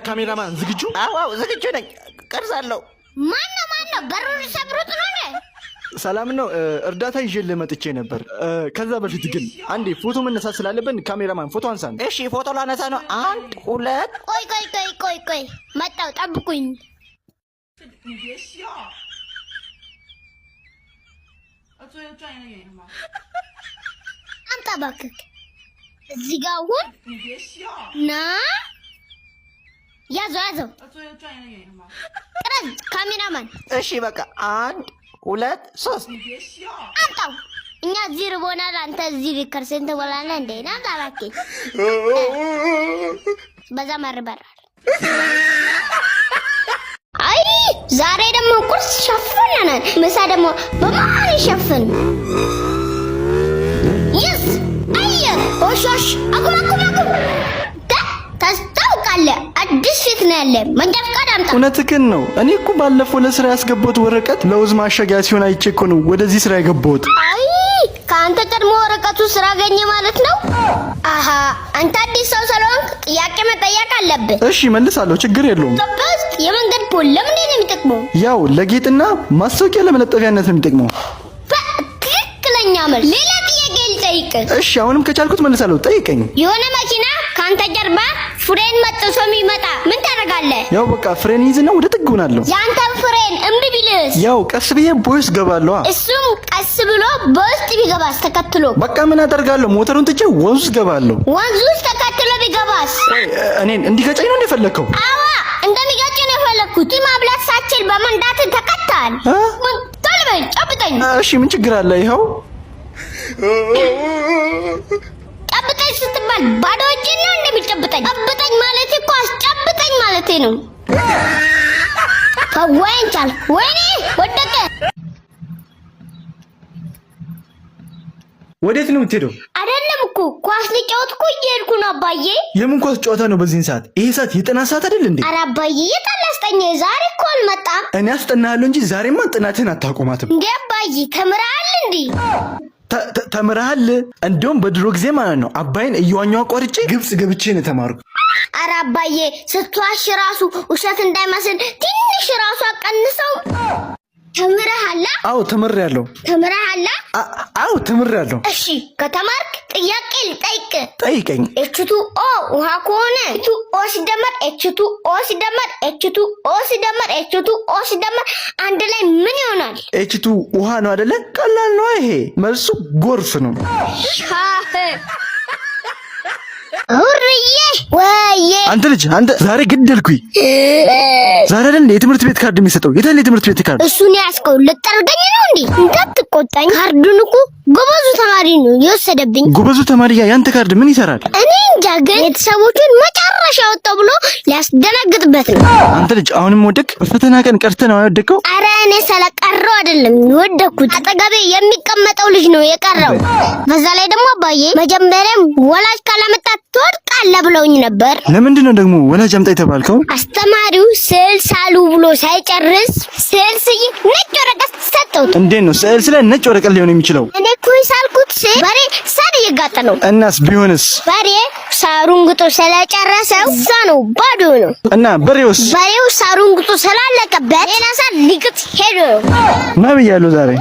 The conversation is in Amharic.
ካሜራማን ዝግጁ? አዎ ዝግጁ ነኝ። ቀርጻለሁ። ማነው በሩን ሰብሩት ነው እንዴ? ሰላም ነው። እርዳታ ይዤ ልመጥቼ ነበር። ከዛ በፊት ግን አንዴ ፎቶ መነሳት ስላለብን ካሜራማን ፎቶ አንሳን። እሺ ፎቶ ላነሳ ነው። 1 2 ቆይ መጣው ጠብቁኝ። አምጣ እባክህ እዚህ ጋር ሁን ና ያዘው ቅረጽ ካሜራማን። እሺ በቃ 1 2 3 አምጣው። እኛ እዚህ ርቦናል፣ አንተ እዚህ ሪከርሰንት ትበላለህ እንዴ? ና ዛራኪ በዛ ማርበራል። አይ ዛሬ ደግሞ ቁርስ ሸፍነናል፣ ምሳ ደግሞ በማን ይሸፍን? ይስ አየ ኦሾሽ አቁም ታስታውቃለህ? አዲስ ፊት ነው ያለ። መንጃ ፈቃድ አምጣ። እውነትህን ነው። እኔ እኮ ባለፈው ለስራ ያስገባሁት ወረቀት ለውዝ ማሸጊያ ሲሆን አይቼ እኮ ነው ወደዚህ ስራ የገባሁት። አይ ከአንተ ቀድሞ ወረቀቱ ስራ አገኘ ማለት ነው። አሃ አንተ አዲስ ሰው ስለሆንክ ጥያቄ መጠየቅ አለብህ። እሺ መልሳለሁ፣ ችግር የለውም። ኢትዮጵያ ውስጥ የመንገድ ፖል ለምንድን ነው የሚጠቅመው? ያው ለጌጥና ማስታወቂያ ለመለጠፊያነት ነው የሚጠቅመው። ትክክለኛ መልስ። ሌላ ጥያቄ ልጠይቅህ። እሺ አሁንም ከቻልኩት መልሳለሁ፣ ጠይቀኝ። የሆነ መኪና ካንተ ጀርባ ፍሬን መጥቶ የሚመጣ ምን ታደርጋለህ? ያው በቃ ፍሬን ይዝና ወደ ጥግ ሆናለሁ። ያንተ ፍሬን እምቢ ቢልስ? ያው ቀስ ብዬ ቦይስ ገባለሁ። እሱም ቀስ ብሎ በውስጥ ቢገባስ ተከትሎ? በቃ ምን አደርጋለሁ? ሞተሩን ጥቼ ወንዝ ውስጥ ገባለሁ። ወንዝ ውስጥ ተከትሎ ቢገባስ? እኔን እንዲገጨኝ ነው እንደፈለከው? አዋ እንደሚገጭ ነው የፈለኩት። ማብላት ሳችል በመንዳት ተከታል። ቶሎ በል ጨብጠኝ። እሺ ምን ችግር አለ? ይኸው ጨብጠኝ ስትባል ባዶ እጅን ነው እንደሚጨብጠኝ? ጨብጠኝ ማለት እኮ አስጨብጠኝ ማለት ነው። ከወይን ቻል ወይኔ ወደቀ። ወዴት ነው የምትሄደው? አይደለም እኮ ኳስ ልጫወት እኮ እየሄድኩ ነው አባዬ። የምን ኳስ ጨዋታ ነው በዚህን ሰዓት? ይሄ ሰዓት የጥናት ሰዓት አይደል እንዴ? ኧረ አባዬ የጣል አስጠኝ። ዛሬ እኮ አልመጣም። እኔ አስጠናሃለሁ እንጂ ዛሬማ ጥናትህን አታቆማትም። እንዴ አባዬ ተምረሃል እንዴ? ተምረሃል? እንደውም በድሮ ጊዜ ማለት ነው አባይን እየዋኘሁ አቋርጬ ግብጽ ገብቼ ነው የተማርኩ። ኧረ አባዬ ስትዋሽ ራሱ ውሸት እንዳይመስል ትንሽ ራሱ አቀንሰው። ተምረሃል? አዎ ተምሬያለሁ። ተምረሃል? አዎ ተምሬያለሁ። እሺ ከተማርክ ጥያቄ ልጠይቅ። ጠይቀኝ። ኤችቱ ኦ ውሃ ከሆነ ኤችቱ ኦ ሲደመር ኤችቱ ኦ ሲደመር ኤችቱ ኦ ሲደመር ኤችቱ ኦ ሲደመር አንድ ላይ ምን ይሆናል? ኤችቱ ውሃ ነው አይደለ? ቀላል ነው ይሄ። መልሱ ጎርፍ ነው። ሁርዬ ወዬ አንተ ልጅ አንተ ዛሬ ግደልኩኝ። ዛሬ አይደል የትምህርት ቤት ካርድ የሚሰጠው? የታለ የትምህርት ቤት ካርድ? እሱን ያስቀው ልጠርገኝ ነው እንዴ? እንዳትቆጣኝ። ካርዱን እኮ ጎበዙ ተማሪ ነው የወሰደብኝ። ጎበዙ ተማሪ ያንተ ካርድ ምን ይሰራል? እኔ እንጃ፣ ግን ቤተሰቦቹን መጨረሻ ወጣው ብሎ ሊያስደነግጥበት ነው። አንተ ልጅ አሁንም ወደቅ? በፈተና ቀን ቀርተህ ነው ያወደቀው? አረ እኔ ስለቀረው አይደለም የወደኩት፣ አጠገቤ የሚቀመጠው ልጅ ነው የቀረው። በዛ ላይ ደግሞ አባዬ መጀመሪያም ወላጅ ካላመጣ ትወድቃለህ ብለውኝ ነበር። ለምንድን ነው ደግሞ ወላጅ አምጣ የተባልከው? አስተማሪው ስዕል ሳሉ ብሎ ሳይጨርስ ስዕል ስዬ ነጭ ወረቀት ሰጠው። እንዴት ነው ስዕል ስለ ነጭ ወረቀት ሊሆን የሚችለው? እኔ እኮ ሳልኩት በሬ ሳር እየጋጠ ነው። እናስ ቢሆንስ? በሬ ሳሩን ግጦ ስለጨረሰው እዛ ነው ባዶ ነው። እና በሬው ሳሩን ግጦ ስላለቀበት ሌላ ሳር ሊግጥ ሄዶ ነው። ማ ብያለሁ ዛሬ